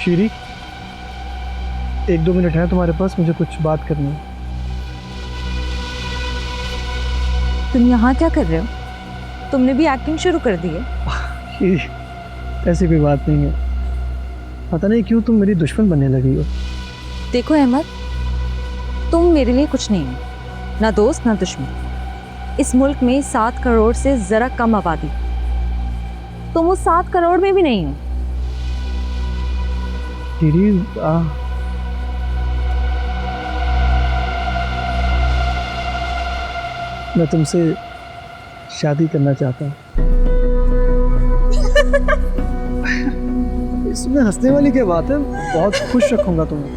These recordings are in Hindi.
शीरी, 1-2 मिनट है तुम्हारे पास, मुझे कुछ बात करनी है। तुम यहाँ क्या कर रहे हो? तुमने भी एक्टिंग शुरू कर दी है? शीरी, ऐसी कोई बात नहीं है। पता नहीं क्यों तुम मेरी दुश्मन बनने लगी हो। देखो अहमद, तुम मेरे लिए कुछ नहीं हो, ना दोस्त ना दुश्मन। इस मुल्क में 7 करोड़ से जरा कम आबादी, तुम उस 7 करोड़ में भी नहीं हो। शीरी, मैं तुमसे शादी करना चाहता हूँ। इसमें हंसने वाली क्या बात है? बहुत खुश रखूंगा तुम्हें।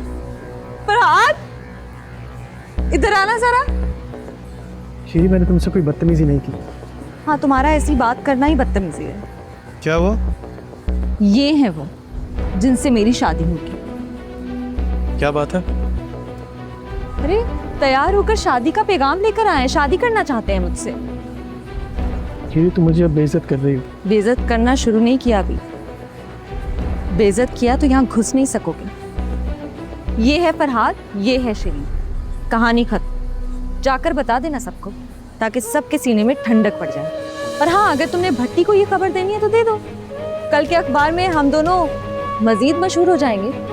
फरहाद, इधर आना जरा। शीरी, मैंने तुमसे कोई बदतमीजी नहीं की। हाँ, तुम्हारा ऐसी बात करना ही बदतमीजी है। क्या हुआ? ये है वो जिनसे मेरी शादी होगी। क्या बात है? अरे, तैयार होकर शादी का पैगाम लेकर आए, शादी करना चाहते हैं मुझसे। शीरी, तुम मुझे अब बेइज्जत कर रही हो। बेइज्जत करना शुरू नहीं किया अभी। बेइज्जत किया तो यहाँ घुस नहीं सकोगे। ये है फरहाद, ये है शीरी, कहानी खत्म। जाकर बता देना सबको, ताकि सबके सीने में ठंडक पड़ जाए। और हाँ, अगर तुमने भट्टी को ये खबर देनी है तो दे दो। कल के अखबार में हम दोनों मजीद मशहूर हो जाएंगे।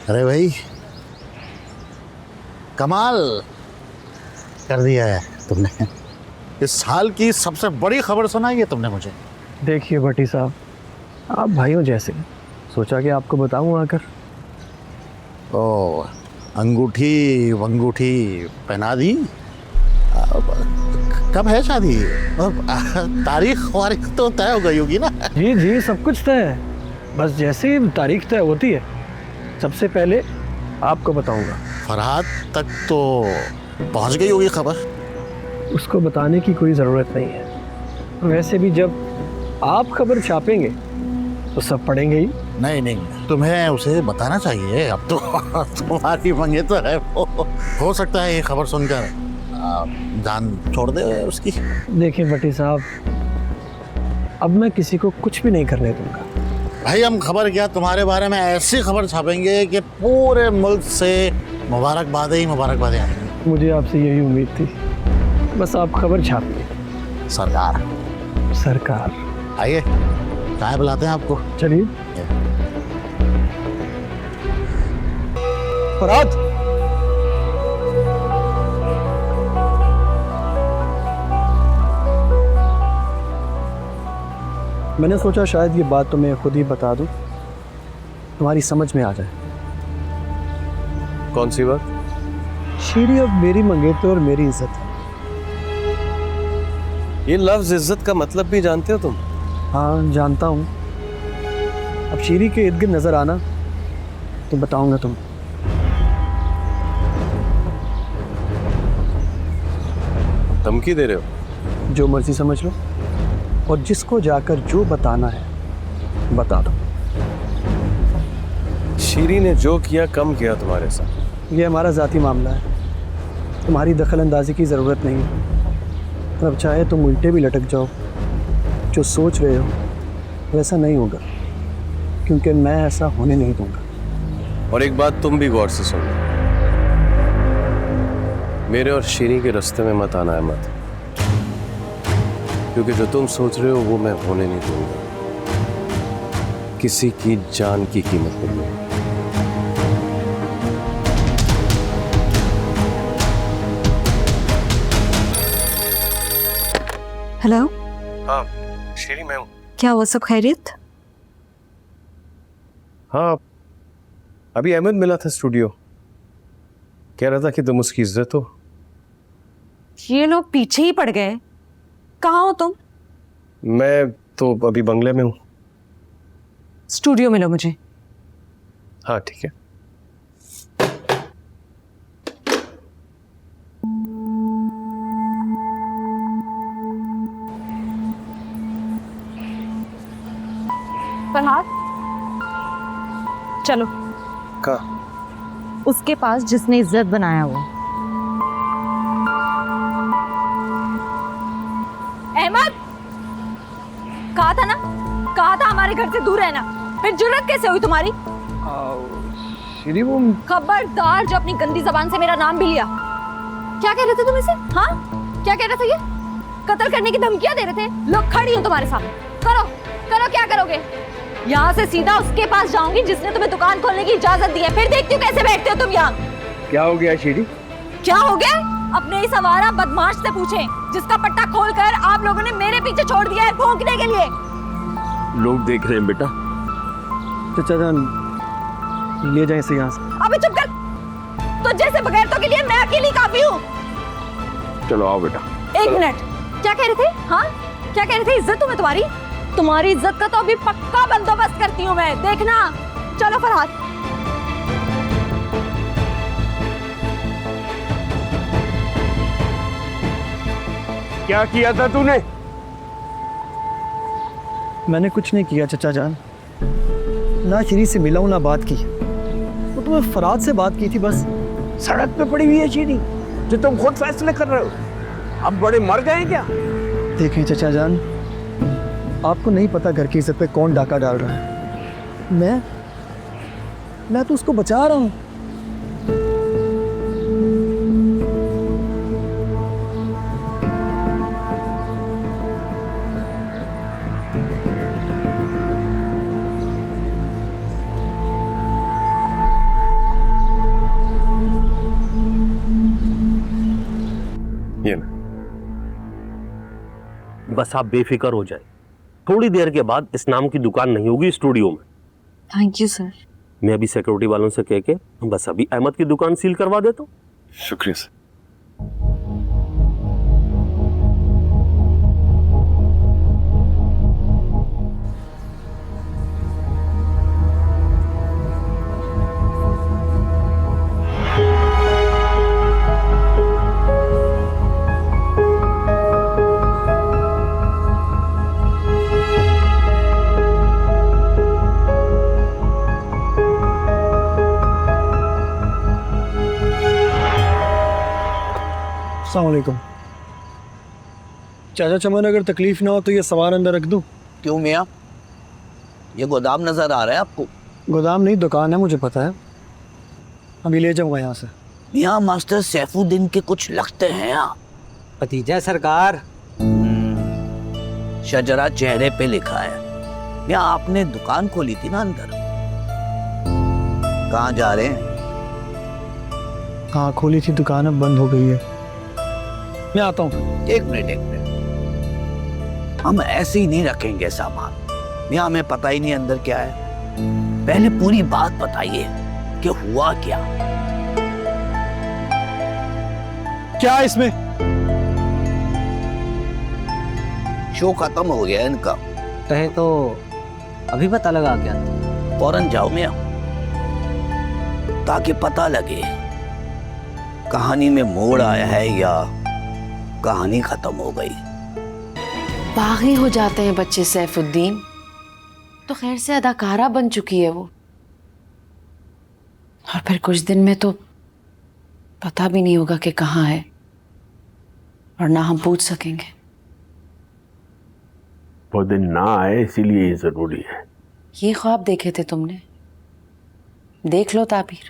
अरे भाई, कमाल कर दिया है तुमने। इस साल की सबसे बड़ी खबर सुनाई है तुमने मुझे। देखिए भट्टी साहब, आप भाइयों जैसे, सोचा कि आपको बताऊं आकर। ओ, अंगूठी वंगूठी पहना दी। कब है शादी? तारीख वारीख तो तय हो गई होगी ना? जी जी, सब कुछ तय है। बस जैसे ही तारीख तय होती है, सबसे पहले आपको बताऊंगा। फरहाद तक तो पहुंच गई होगी खबर। उसको बताने की कोई ज़रूरत नहीं है। वैसे भी जब आप खबर छापेंगे तो सब पढ़ेंगे ही। नहीं नहीं, तुम्हें उसे बताना चाहिए। अब तो तुम्हारी मंगेतर है वो। हो सकता है ये खबर सुनकर जान छोड़ दे उसकी। देखिए भट्टी साहब, अब मैं किसी को कुछ भी नहीं करने दूंगा। भाई, हम खबर क्या, तुम्हारे बारे में ऐसी खबर छापेंगे कि पूरे मुल्क से मुबारकबादें ही मुबारकबादें आएंगी। मुझे आपसे यही उम्मीद थी। बस आप खबर छापिए। सरकार सरकार, आइए, चाय बुलाते हैं आपको। चलिए। फरहाद, मैंने सोचा शायद ये बात तुम्हें खुद ही बता दूं, तुम्हारी समझ में आ जाए। कौन सी बात? शीरी अब मेरी मंगेतर और मेरी इज्जत है। ये लफ्ज इज्जत का मतलब भी जानते हो तुम? हाँ, जानता हूँ। अब शीरी के इर्द गिर्द नजर आना तो बताऊंगा तुम। धमकी दे रहे हो? जो मर्जी समझ लो, और जिसको जाकर जो बताना है बता दो। शीरी ने जो किया कम किया तुम्हारे साथ। ये हमारा ज़ाती मामला है, तुम्हारी दखल अंदाजी की ज़रूरत नहीं है। और अब चाहे तुम उल्टे भी लटक जाओ, जो सोच रहे हो वैसा नहीं होगा, क्योंकि मैं ऐसा होने नहीं दूंगा। और एक बात तुम भी गौर से सुनो, मेरे और शीरी के रास्ते में मत आना है, मत। क्योंकि जो तुम सोच रहे हो वो मैं होने नहीं दूंगा, किसी की जान की कीमत पर नहीं। हेलो। हाँ शीरी, मैं हूँ। क्या हुआ, सब खैरियत? हाँ, अभी अहमद मिला था स्टूडियो, कह रहा था कि तुम उसकी इज्जत हो। ये लोग पीछे ही पड़ गए। कहाँ हो तुम? मैं तो अभी बंगले में हूँ। स्टूडियो मिलो मुझे। हाँ ठीक है। फरहाद, चलो का उसके पास जिसने इज्जत बनाया वो। अहमद, कहा था ना, कहा था हमारे घर से दूर रहना, फिर जुर्रत कैसे हुई तुम्हारी? श्री वो खबरदार जो अपनी गंदी जबान से मेरा नाम भी लिया। क्या कह रहे थे तुम इसे? हाँ, क्या कह रहे थे? ये कत्ल करने की धमकियां दे रहे थे। लोग खड़ी हूं तुम्हारे सामने, करो करो, क्या करोगे? यहाँ से सीधा उसके पास जाऊंगी जिसने तुम्हें दुकान खोलने की इजाजत दी है, फिर देखती हूँ कैसे बैठते हो तुम यहाँ। क्या हो गया श्री? क्या हो गया? अपने इस आवारा बदमाश से पूछें जिसका पट्टा खोलकर आप लोगों ने मेरे पीछे छोड़ दिया है भौंकने के लिए। लोग देख रहे हैं बेटा। चाचा जान ले जाए इसे यहाँ से। अबे चुप कर, तो जैसे बगैरतों के लिए मैं अकेली काफी हूँ। चलो आओ बेटा। एक मिनट, क्या कह रहे थे? हाँ, क्या कह रहे थे? इज्जत तुम्हें तुम्हारी, तुम्हारी इज्जत का तो अभी पक्का बंदोबस्त करती हूँ मैं, देखना। चलो फरहाद। क्या किया था तूने? मैंने कुछ नहीं किया चाचा जान, ना श्री से मिला हूं ना बात की। वो तो मैं फरहाद से बात की थी बस। सड़क पे पड़ी हुई है श्री, जो तुम खुद फैसले कर रहे हो। अब बड़े मर गए हैं क्या? देखें चाचा जान, आपको नहीं पता घर की इज्जत पे कौन डाका डाल रहा है। मैं तो उसको बचा रहा हूँ। ये ना, बस आप बेफिक्र हो जाए, थोड़ी देर के बाद इस नाम की दुकान नहीं होगी स्टूडियो में। Thank you sir. मैं अभी सिक्योरिटी वालों से कह के बस अभी अहमद की दुकान सील करवा देता हूँ। शुक्रिया सर। अस्सलाम वालेकुम। चाचा चमन, अगर तकलीफ ना हो तो ये सामान अंदर रख दूं? क्यों मियाँ, ये गोदाम नजर आ रहा है आपको? गोदाम नहीं, दुकान है, मुझे पता है। अभी ले जाऊंगा यहाँ से। यहाँ मास्टर सैफुद्दीन के कुछ लगते हैं यहाँ। भतीजा सरकार। शजरा चेहरे पे लिखा है। यहाँ आपने दुकान खोली थी ना अंदर, कहाँ जा रहे हैं? हाँ, खोली थी दुकान, अब बंद हो गई है। मैं आता हूँ। एक मिनट, हम ऐसे ही नहीं रखेंगे सामान। यहाँ हमें पता ही नहीं अंदर क्या है। पहले पूरी बात बताइए कि हुआ क्या। क्या इसमें? शो खत्म हो गया इनका। कहे तो अभी पता लगा क्या? फौरन जाओ मियाँ, ताकि पता लगे कहानी में मोड़ आया है या कहानी खत्म हो गई। बागी हो जाते हैं बच्चे सैफुद्दीन, तो खैर से अदाकारा बन चुकी है वो, और फिर कुछ दिन में तो पता भी नहीं होगा कि कहाँ है, और ना हम पूछ सकेंगे। वो दिन ना आए इसीलिए ये जरूरी है। ये ख्वाब देखे थे तुमने? देख लो ताबीर।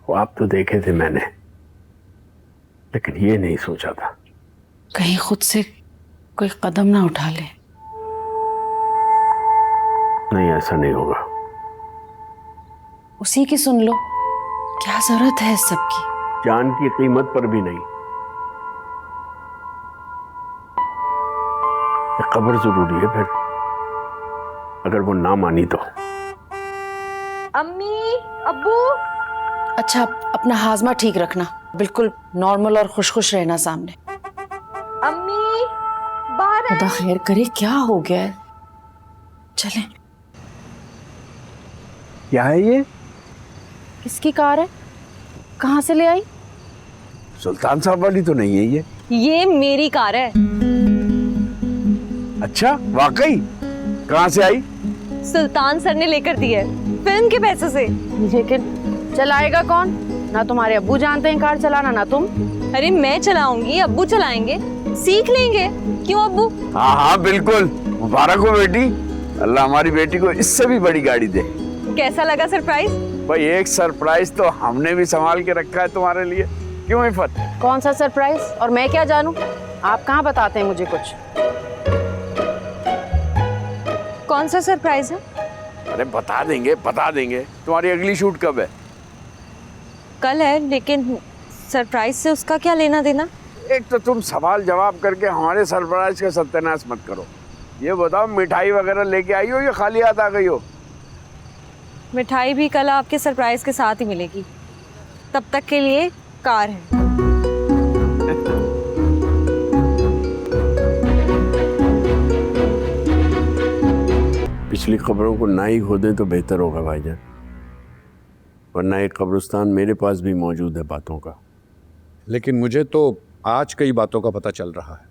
ख्वाब तो देखे थे मैंने, लेकिन ये नहीं सोचा था कहीं खुद से कोई कदम ना उठा ले। नहीं, ऐसा नहीं होगा। उसी की सुन लो, क्या जरूरत है इस सब की? जान की कीमत पर भी नहीं। ये खबर जरूरी है, फिर अगर वो ना मानी तो। अम्मी, अब्बू। अच्छा, अपना हाजमा ठीक रखना, बिल्कुल नॉर्मल और खुश खुश रहना सामने। अम्मी, बाहर खुदा खैर करे, क्या हो गया है? चलें। क्या है ये? किसकी कार है? कहाँ से ले आई? सुल्तान साहब वाली तो नहीं है ये मेरी कार है। अच्छा, वाकई? कहाँ से आई? सुल्तान सर ने लेकर दी है, फिल्म के पैसे से। लेकिन चलाएगा कौन? ना तुम्हारे अब्बू जानते हैं कार चलाना, ना तुम। अरे मैं चलाऊंगी, अब्बू चलाएंगे, सीख लेंगे। क्यों अब्बू? हाँ हाँ बिल्कुल, मुबारक हो बेटी। अल्लाह हमारी बेटी को इससे भी बड़ी गाड़ी दे। कैसा लगा सरप्राइज? भाई एक सरप्राइज तो हमने भी संभाल के रखा है तुम्हारे लिए। क्यों इफ़त? कौन सा सरप्राइज? और मैं क्या जानूं? आप कहाँ बताते हैं मुझे कुछ? कौन सा सरप्राइज है? अरे बता देंगे। तुम्हारी अगली शूट कब है? कल है, लेकिन सरप्राइज से उसका क्या लेना देना? एक तो तुम सवाल जवाब करके हमारे सरप्राइज का सत्यानाश मत करो। ये बताओ मिठाई वगैरह लेके आई हो या खाली हाथ आ गई हो? मिठाई भी कल आपके सरप्राइज के साथ ही मिलेगी। तब तक के लिए कार है। पिछली खबरों को ना ही खोदें तो बेहतर होगा भाईजान, वरना एक कब्रिस्तान मेरे पास भी मौजूद है बातों का। लेकिन मुझे तो आज कई बातों का पता चल रहा है।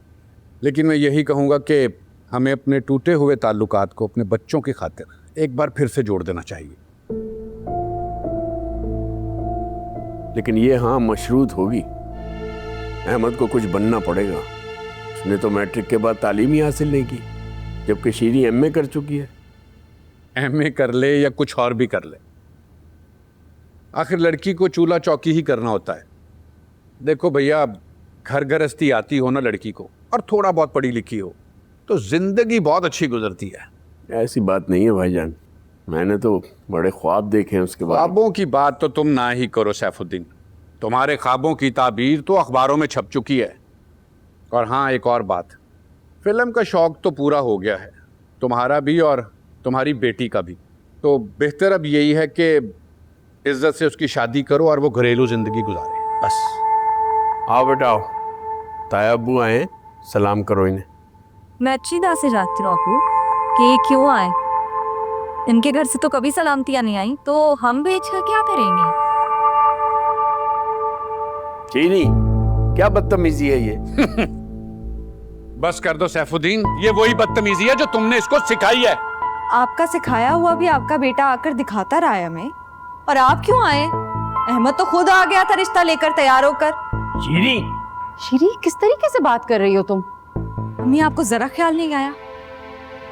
लेकिन मैं यही कहूँगा कि हमें अपने टूटे हुए ताल्लुकात को अपने बच्चों की खातिर एक बार फिर से जोड़ देना चाहिए। लेकिन ये हाँ मशरूत होगी, अहमद को कुछ बनना पड़ेगा। उसने तो मैट्रिक के बाद तालीम ही हासिल नहीं की, जबकि शीरी एमए कर चुकी है। एमए कर ले या कुछ और भी कर ले, आखिर लड़की को चूल्हा चौकी ही करना होता है। देखो भैया, घर गृहस्थी आती हो ना लड़की को, और थोड़ा बहुत पढ़ी लिखी हो, तो जिंदगी बहुत अच्छी गुजरती है। ऐसी बात नहीं है भाईजान, मैंने तो बड़े ख्वाब देखे हैं उसके बाद। ख्वाबों की बात तो तुम ना ही करो सैफुद्दीन, तुम्हारे ख्वाबों की ताबीर तो अखबारों में छप चुकी है। और हाँ, एक और बात, फिल्म का शौक तो पूरा हो गया है, तुम्हारा भी और तुम्हारी बेटी का भी। तो बेहतर अब यही है कि इज्जत से उसकी शादी करो और वो घरेलू जिंदगी गुजारे, बस। आओ बेटा आओ, ताया अब्बू आए, सलाम करो इन्हें। मैं अच्छी तरह से जानती हूँ अब्बू कि ये क्यों आए। इनके घर से तो कभी सलामतियाँ नहीं आई, तो हम बेचकर क्या करेंगे? चीनी, क्या बदतमीजी है ये? बस कर दो सैफुद्दीन, ये वही बदतमीजी है जो तुमने इसको सिखाई है। आपका सिखाया हुआ भी आपका बेटा आकर दिखाता रहा है हमें, और आप क्यों आए? अहमद तो खुद आ गया था रिश्ता लेकर तैयार होकर। शीरी, किस तरीके से बात कर रही हो तुम? अम्मी, आपको जरा ख्याल नहीं आया?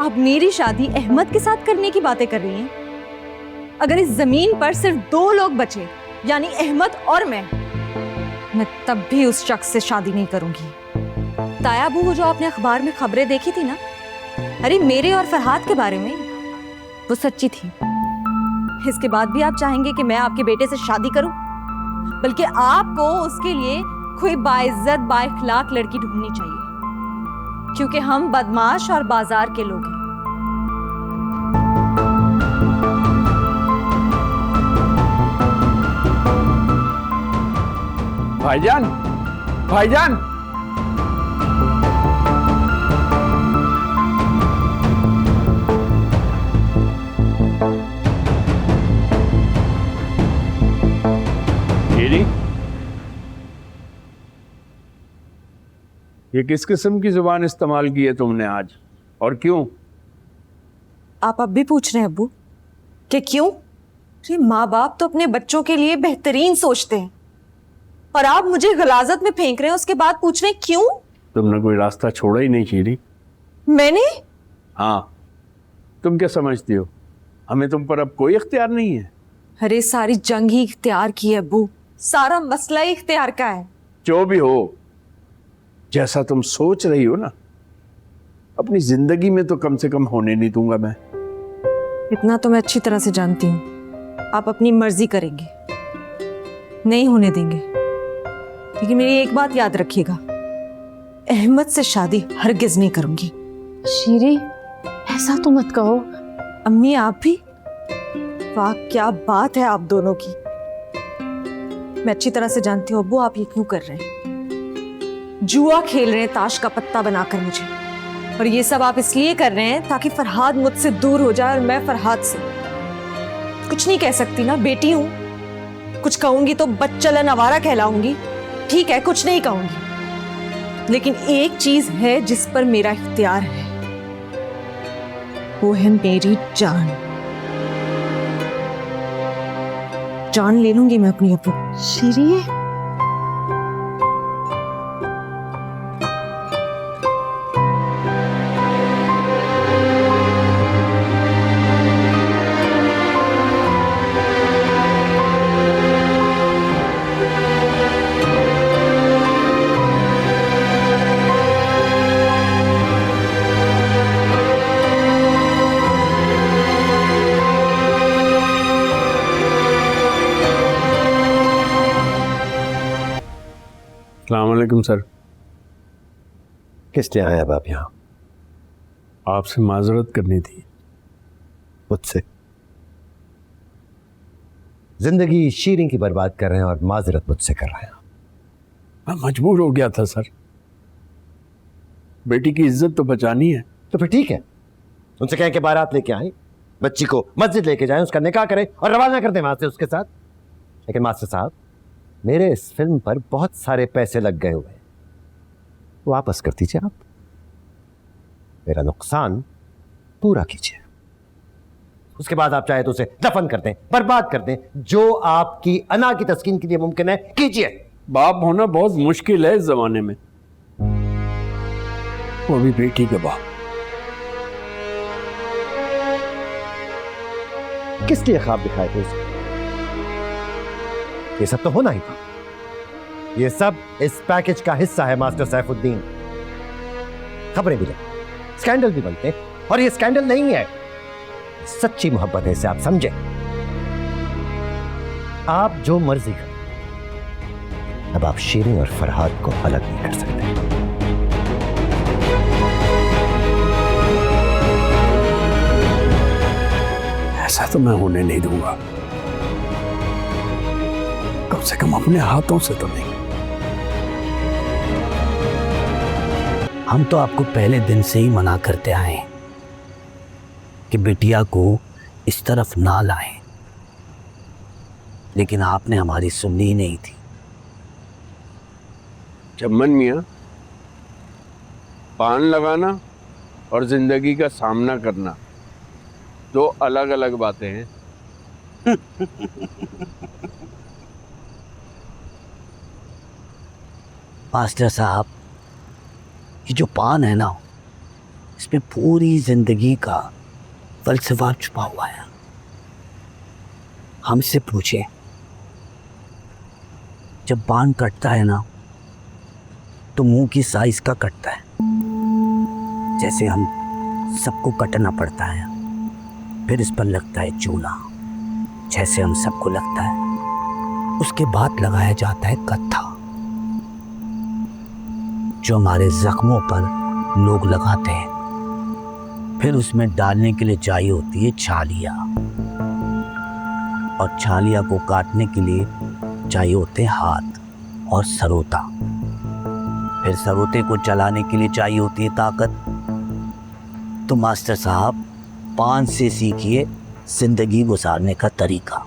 आप मेरी शादी अहमद के साथ करने की बातें कर रही हैं। अगर इस जमीन पर सिर्फ 2 लोग बचे, यानी अहमद और मैं तब भी उस शख्स से शादी नहीं करूंगी। ताया अबू, वो जो आपने अखबार में खबरें देखी थी ना, अरे मेरे और फरहाद के बारे में, वो सच्ची थी। इसके बाद भी आप चाहेंगे कि मैं आपके बेटे से शादी करूं? बल्कि आपको उसके लिए कोई बाइज्जत बाइखलाक लड़की ढूंढनी चाहिए, क्योंकि हम बदमाश और बाजार के लोग हैं। भाईजान, भाईजान, ये किस किस्म की जुबान इस्तेमाल की है तुमने आज, और क्यों? आप अब भी पूछ रहे हैं अब्बू कि क्यों? अरे माँ बाप तो अपने बच्चों के लिए बेहतरीन सोचते हैं, और आप मुझे गलाजत में फेंक रहे हैं, उसके बाद पूछ रहे हैं क्यों? तुमने कोई रास्ता छोड़ा ही नहीं शीरी। मैंने? हाँ, तुम क्या समझती हो हमें तुम पर अब कोई इख्तियार नहीं है? अरे सारी जंग ही इख्तियार की है अब्बू, सारा मसला ही इख्तियार का है। जो भी हो, जैसा तुम सोच रही हो ना, अपनी जिंदगी में तो कम से कम होने नहीं दूंगा मैं। इतना तो मैं अच्छी तरह से जानती हूँ, आप अपनी मर्जी करेंगे, नहीं होने देंगे। लेकिन मेरी एक बात याद रखिएगा, अहमद से शादी हरगिज नहीं करूंगी। शीरी, ऐसा तो मत कहो। अम्मी, आप भी? वाह, क्या बात है आप दोनों की। मैं अच्छी तरह से जानती हूँ अब्बू, आप ये क्यों कर रहे हैं। जुआ खेल रहे हैं ताश का पत्ता बनाकर मुझे, और ये सब आप इसलिए कर रहे हैं ताकि फरहाद मुझसे दूर हो जाए और मैं फरहाद से। कुछ नहीं कह सकती ना, बेटी हूं। कुछ कहूंगी तो बच्चलन आवारा कहलाऊंगी। ठीक है, कुछ नहीं कहूंगी, लेकिन एक चीज है जिस पर मेरा इख्तियार है, वो है मेरी जान। जान ले लूंगी मैं अपनी ऊपर। शीरी अस्सलामुअलैकुम सर। किस लिए आए अब आप यहाँ? आपसे माजरत करनी थी। मुझसे? जिंदगी शीरिन की बर्बाद कर रहे हैं और माजरत मुझसे कर रहे हैं। मैं मजबूर हो गया था सर, बेटी की इज्जत तो बचानी है। तो फिर ठीक है, उनसे कहें कि बारात लेके आए, बच्ची को मस्जिद लेके जाएं, उसका निकाह करें और रवाना कर दें वहां से उसके साथ। लेकिन मास्टर साहब, मेरे इस फिल्म पर बहुत सारे पैसे लग गए हुए हैं, वापस कर दीजिए आप, मेरा नुकसान पूरा कीजिए। उसके बाद आप चाहे तो उसे दफन कर दें, बर्बाद कर दें, जो आपकी अना की तस्कीन के लिए मुमकिन है कीजिए। बाप होना बहुत मुश्किल है इस जमाने में, वो भी बेटी के बाप। किस लिए ख्वाब दिखाए थे उसे? ये सब तो होना ही था। ये सब इस पैकेज का हिस्सा है मास्टर सैफुद्दीन। खबरें भी लगती, स्कैंडल भी बनते हैं, और ये स्कैंडल नहीं है, सच्ची मोहब्बत है, इसे आप समझे। आप जो मर्जी करें, अब आप शीरिन और फरहाद को अलग नहीं कर सकते। ऐसा तो मैं होने नहीं दूंगा, कम से कम अपने हाथों से तो नहीं। हम तो आपको पहले दिन से ही मना करते आए कि बिटिया को इस तरफ ना लाएं, लेकिन आपने हमारी सुननी ही नहीं थी। चम्मन मियाँ, पान लगाना और जिंदगी का सामना करना दो अलग अलग बातें हैं। मास्टर साहब, ये जो पान है ना, इसमें पूरी जिंदगी का फलसफा छुपा हुआ है। हमसे पूछे, जब पान कटता है ना तो मुंह की साइज का कटता है, जैसे हम सबको कटना पड़ता है, फिर इस पर लगता है चूना, जैसे हम सबको लगता है। उसके बाद लगाया जाता है कत्था, जो हमारे जख्मों पर लोग लगाते हैं। फिर उसमें डालने के लिए चाहिए होती है छालिया, और छालिया को काटने के लिए चाहिए होते हैं हाथ और सरोता। फिर सरोते को चलाने के लिए चाहिए होती है ताकत। तो मास्टर साहब, पान से सीखिए जिंदगी गुजारने का तरीका।